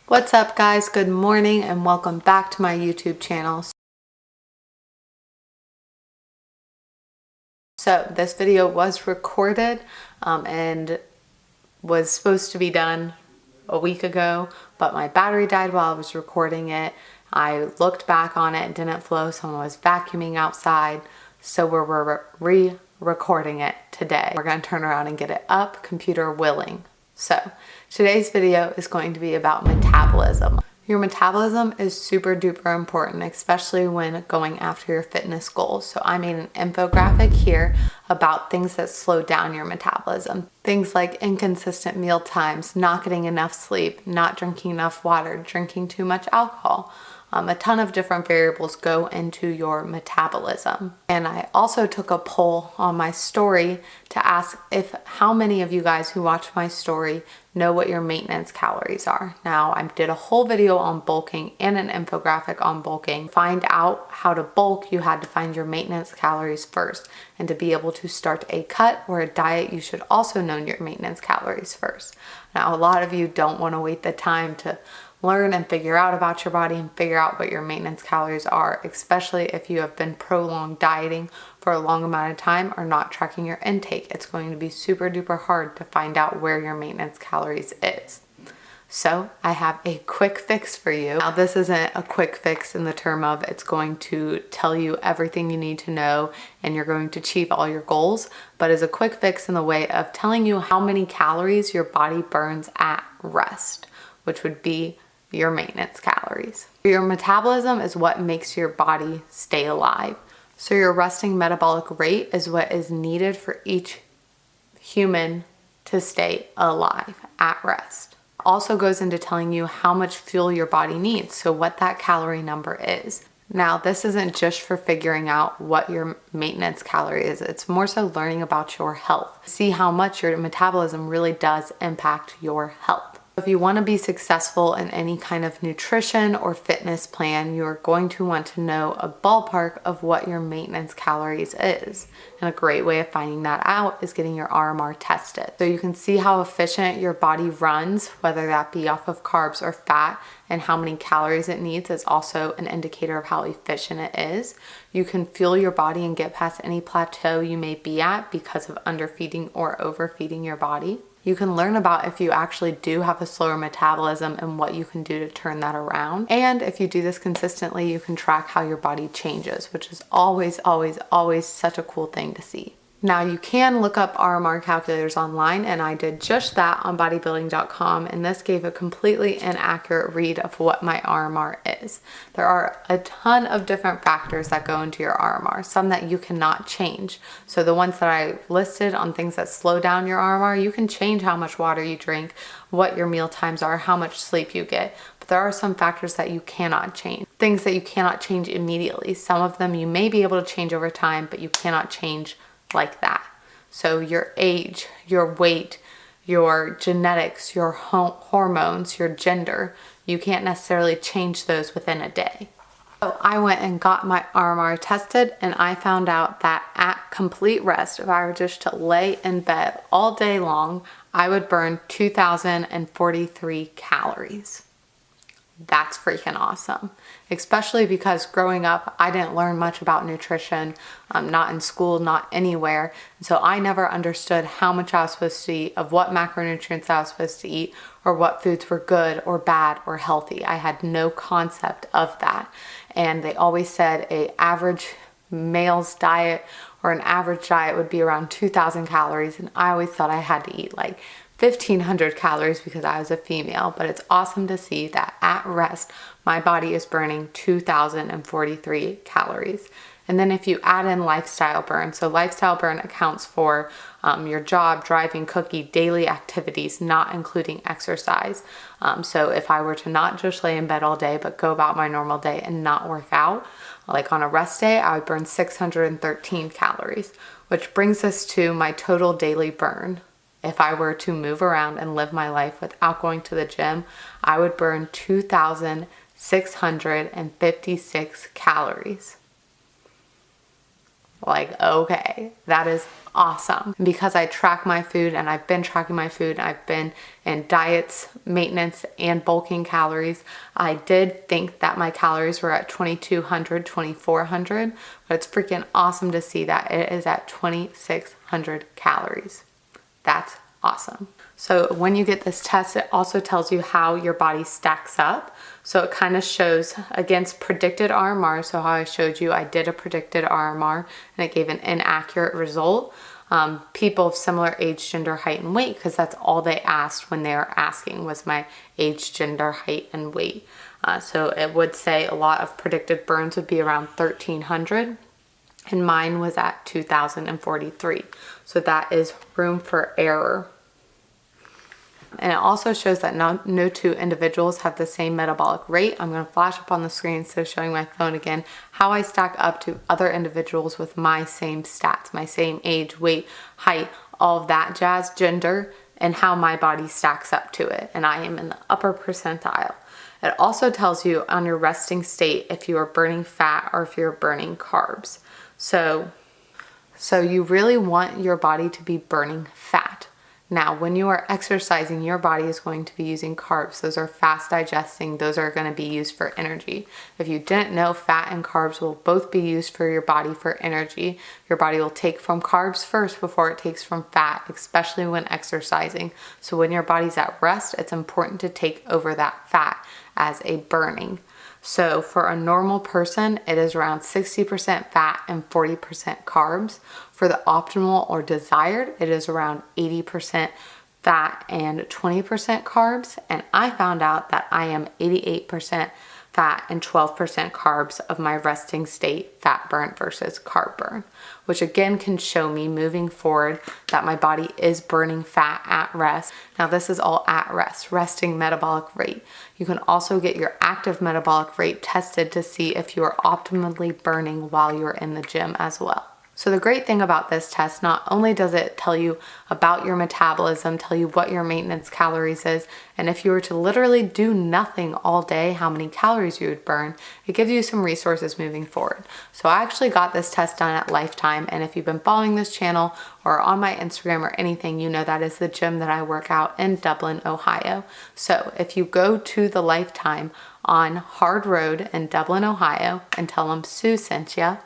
What's up guys? Good morning and welcome back to my YouTube channel. So this video was recorded and was supposed to be done a week ago, but my battery died while I was recording it. I looked back on it, it didn't flow, someone was vacuuming outside, so we're re-recording it today. We're going to turn around and get it up, computer willing. So today's video is going to be about metabolism. Your metabolism is super duper important, especially when going after your fitness goals. So I made an infographic here about things that slow down your metabolism. Things like inconsistent meal times, not getting enough sleep, not drinking enough water, drinking too much alcohol. A ton of different variables go into your metabolism. And I also took a poll on my story to ask how many of you guys who watch my story know what your maintenance calories are. Now, I did a whole video on bulking and an infographic on bulking. To find out how to bulk, you had to find your maintenance calories first. And to be able to start a cut or a diet, you should also know your maintenance calories first. Now, a lot of you don't want to wait the time to learn and figure out about your body and figure out what your maintenance calories are, especially if you have been prolonged dieting for a long amount of time or not tracking your intake. It's going to be super duper hard to find out where your maintenance calories is. So I have a quick fix for you. Now, this isn't a quick fix in the term of it's going to tell you everything you need to know and you're going to achieve all your goals, but is a quick fix in the way of telling you how many calories your body burns at rest, which would be your maintenance calories. Your metabolism is what makes your body stay alive. So your resting metabolic rate is what is needed for each human to stay alive at rest. Also goes into telling you how much fuel your body needs, so what that calorie number is. Now, this isn't just for figuring out what your maintenance calorie is, it's more so learning about your health. See how much your metabolism really does impact your health. If you want to be successful in any kind of nutrition or fitness plan, you're going to want to know a ballpark of what your maintenance calories is. And a great way of finding that out is getting your RMR tested. So you can see how efficient your body runs, whether that be off of carbs or fat, and how many calories it needs is also an indicator of how efficient it is. You can fuel your body and get past any plateau you may be at because of underfeeding or overfeeding your body. You can learn about if you actually do have a slower metabolism and what you can do to turn that around. And if you do this consistently, you can track how your body changes, which is always, always, always such a cool thing to see. Now, you can look up RMR calculators online, and I did just that on bodybuilding.com, and this gave a completely inaccurate read of what my RMR is. There are a ton of different factors that go into your RMR, some that you cannot change. So the ones that I listed on things that slow down your RMR, you can change how much water you drink, what your meal times are, how much sleep you get. But there are some factors that you cannot change, things that you cannot change immediately. Some of them you may be able to change over time, but you cannot change like that. So your age, your weight, your genetics, your hormones, your gender, you can't necessarily change those within a day. So I went and got my RMR tested, and I found out that at complete rest, if I were just to lay in bed all day long, I would burn 2,043 calories. That's freaking awesome, especially because growing up, I didn't learn much about nutrition, not in school, not anywhere. And so I never understood how much I was supposed to eat, of what macronutrients I was supposed to eat, or what foods were good or bad or healthy. I had no concept of that. And they always said an average male's diet or an average diet would be around 2,000 calories. And I always thought I had to eat like 1,500 calories because I was a female, but it's awesome to see that at rest, my body is burning 2,043 calories. And then if you add in lifestyle burn, so lifestyle burn accounts for your job, driving, cooking, daily activities, not including exercise. So if I were to not just lay in bed all day, but go about my normal day and not work out, like on a rest day, I would burn 613 calories, which brings us to my total daily burn. If I were to move around and live my life without going to the gym, I would burn 2,656 calories. Like, okay, that is awesome. Because I track my food, and I've been tracking my food, and I've been in diets, maintenance, and bulking calories, I did think that my calories were at 2,200, 2,400, but it's freaking awesome to see that it is at 2,600 calories. That's awesome. So when you get this test, it also tells you how your body stacks up. So it kind of shows against predicted RMR. So how I showed you, I did a predicted RMR and it gave an inaccurate result. People of similar age, gender, height, and weight, because that's all they asked when they were asking, was my age, gender, height, and weight. So it would say a lot of predicted burns would be around 1,300. And mine was at 2,043. So that is room for error. And it also shows that no two individuals have the same metabolic rate. I'm going to flash up on the screen instead of showing my phone again, how I stack up to other individuals with my same stats, my same age, weight, height, all of that jazz, gender, and how my body stacks up to it. And I am in the upper percentile. It also tells you on your resting state if you are burning fat or if you're burning carbs. So you really want your body to be burning fat. Now, when you are exercising, your body is going to be using carbs. Those are fast digesting. Those are going to be used for energy. If you didn't know, fat and carbs will both be used for your body for energy. Your body will take from carbs first before it takes from fat, especially when exercising. So when your body's at rest, it's important to take over that fat as a burning. So for a normal person, it is around 60% fat and 40% carbs. For the optimal or desired, it is around 80% fat and 20% carbs. And I found out that I am 88% fat and 12% carbs of my resting state fat burn versus carb burn, which again can show me moving forward that my body is burning fat at rest. Now this is all at rest, resting metabolic rate. You can also get your active metabolic rate tested to see if you are optimally burning while you're in the gym as well. So the great thing about this test, not only does it tell you about your metabolism, tell you what your maintenance calories is, and if you were to literally do nothing all day, how many calories you would burn, it gives you some resources moving forward. So I actually got this test done at LifeTime, and if you've been following this channel or on my Instagram or anything, you know that is the gym that I work out in Dublin, Ohio. So if you go to the LifeTime on Hard Road in Dublin, Ohio, and tell them Sue sent ya,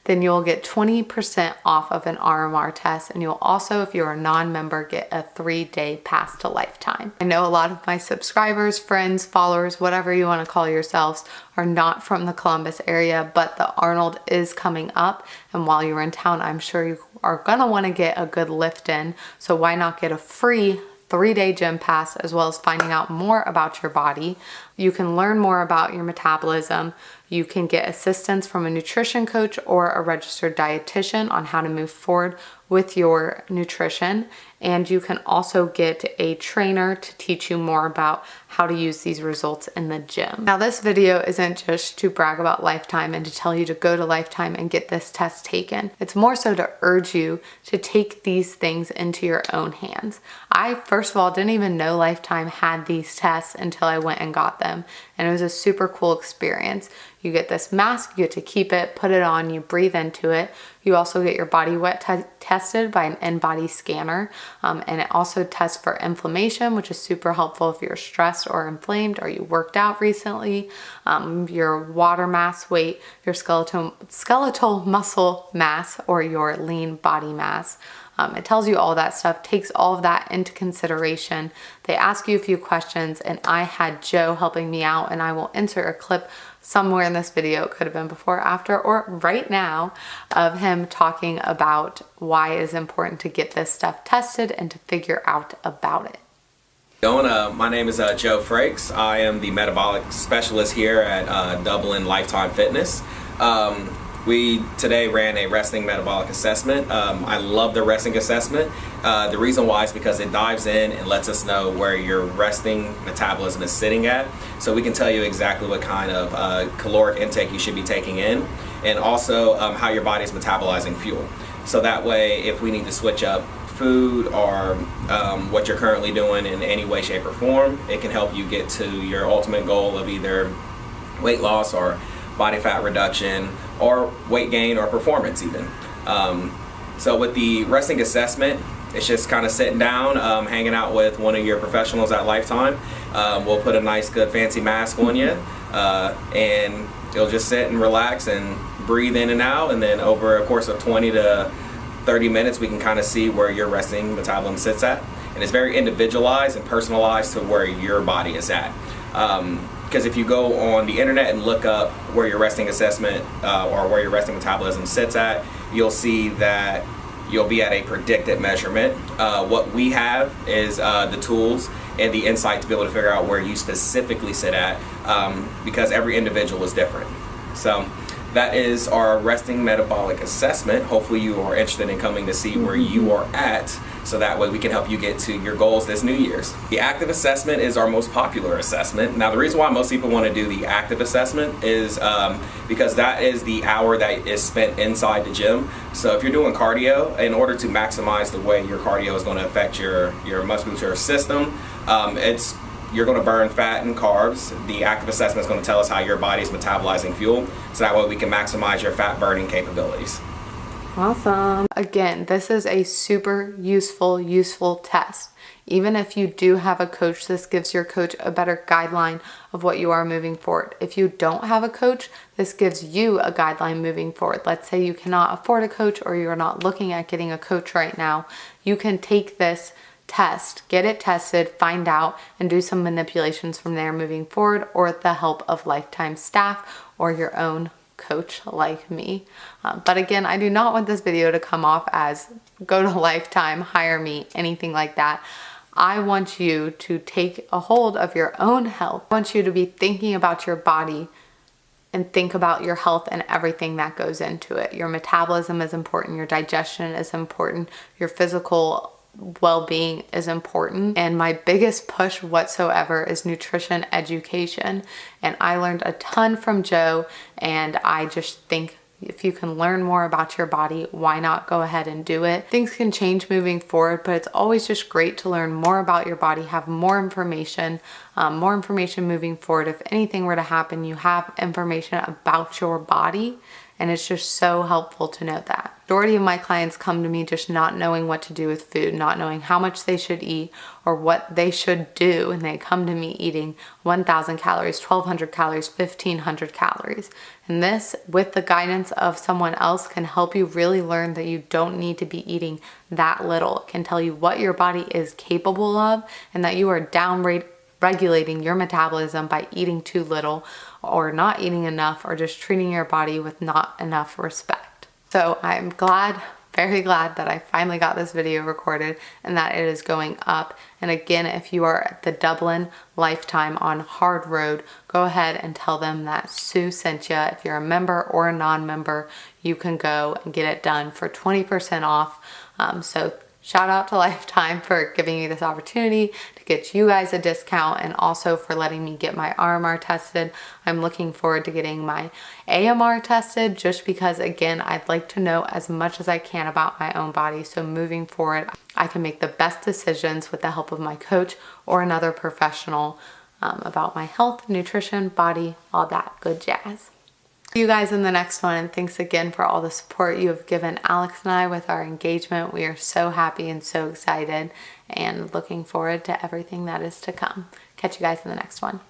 then you'll get 20% off of an RMR test, and you'll also, if you're a non-member, get a 3-day pass to LifeTime. I know a lot of my subscribers, friends, followers, whatever you want to call yourselves, are not from the Columbus area, but the Arnold is coming up, and while you're in town, I'm sure you are gonna want to get a good lift in, so why not get a free 3-day gym pass, as well as finding out more about your body. You can learn more about your metabolism. You can get assistance from a nutrition coach or a registered dietitian on how to move forward with your nutrition. And you can also get a trainer to teach you more about how to use these results in the gym. Now, this video isn't just to brag about LifeTime and to tell you to go to LifeTime and get this test taken. It's more so to urge you to take these things into your own hands. I, first of all, didn't even know LifeTime had these tests until I went and got them. And it was a super cool experience. You get this mask, you get to keep it, put it on, you breathe into it. You also get your body weight tested by an in-body scanner. And it also tests for inflammation, which is super helpful if you're stressed or inflamed or you worked out recently. Your water mass weight, your skeletal muscle mass, or your lean body mass. It tells you all that stuff, takes all of that into consideration. They ask you a few questions, and I had Joe helping me out, and I will insert a clip somewhere in this video, it could have been before, after, or right now, of him talking about why it is important to get this stuff tested and to figure out about it. My name is Joe Frakes. I am the metabolic specialist here at Dublin LifeTime Fitness. We today ran a resting metabolic assessment. I love the resting assessment. The reason why is because it dives in and lets us know where your resting metabolism is sitting at. So we can tell you exactly what kind of caloric intake you should be taking in, and also how your body is metabolizing fuel. So that way, if we need to switch up food or what you're currently doing in any way, shape, or form, it can help you get to your ultimate goal of either weight loss or body fat reduction, or weight gain or performance even. So with the resting assessment, it's just kind of sitting down, hanging out with one of your professionals at LifeTime. We'll put a nice, good, fancy mask on you, and you'll just sit and relax and breathe in and out, and then over a course of 20 to 30 minutes, we can kind of see where your resting metabolism sits at. And it's very individualized and personalized to where your body is at. Because if you go on the internet and look up where your resting assessment or where your resting metabolism sits at, you'll see that you'll be at a predicted measurement. What we have is the tools and the insight to be able to figure out where you specifically sit at, because every individual is different. So that is our resting metabolic assessment. Hopefully you are interested in coming to see where you are at, so that way we can help you get to your goals this New Year's. The active assessment is our most popular assessment. Now the reason why most people want to do the active assessment is because that is the hour that is spent inside the gym. So if you're doing cardio, in order to maximize the way your cardio is going to affect your muscular system, you're going to burn fat and carbs. The active assessment is going to tell us how your body is metabolizing fuel, so that way we can maximize your fat burning capabilities. Awesome. Again, this is a super useful test. Even if you do have a coach, this gives your coach a better guideline of what you are moving forward. If you don't have a coach, this gives you a guideline moving forward. Let's say you cannot afford a coach, or you're not looking at getting a coach right now. You can take this test, get it tested, find out, and do some manipulations from there moving forward, or with the help of LifeTime staff or your own coach like me. But again, I do not want this video to come off as go to LifeTime, hire me, anything like that. I want you to take a hold of your own health. I want you to be thinking about your body and think about your health and everything that goes into it. Your metabolism is important, your digestion is important, your physical well-being is important, and my biggest push whatsoever is nutrition education. And I learned a ton from Joe, and I just think if you can learn more about your body, why not go ahead and do it? Things can change moving forward, but it's always just great to learn more about your body, have more information moving forward. If anything were to happen, you have information about your body, and it's just so helpful to know that. Majority of my clients come to me just not knowing what to do with food, not knowing how much they should eat or what they should do, and they come to me eating 1,000 calories, 1,200 calories, 1,500 calories. And this, with the guidance of someone else, can help you really learn that you don't need to be eating that little. It can tell you what your body is capable of, and that you are regulating your metabolism by eating too little, or not eating enough, or just treating your body with not enough respect. So I'm very glad that I finally got this video recorded and that it is going up. And again, if you are at the Dublin LifeTime on Hard Road, go ahead and tell them that Sue sent you. If you're a member or a non-member, you can go and get it done for 20% off. So shout out to LifeTime for giving me this opportunity to get you guys a discount, and also for letting me get my RMR tested. I'm looking forward to getting my AMR tested, just because, again, I'd like to know as much as I can about my own body, so moving forward I can make the best decisions with the help of my coach or another professional about my health, nutrition, body, all that good jazz. See you guys in the next one, and thanks again for all the support you have given Alex and I with our engagement. We are so happy and so excited, and looking forward to everything that is to come. Catch you guys in the next one.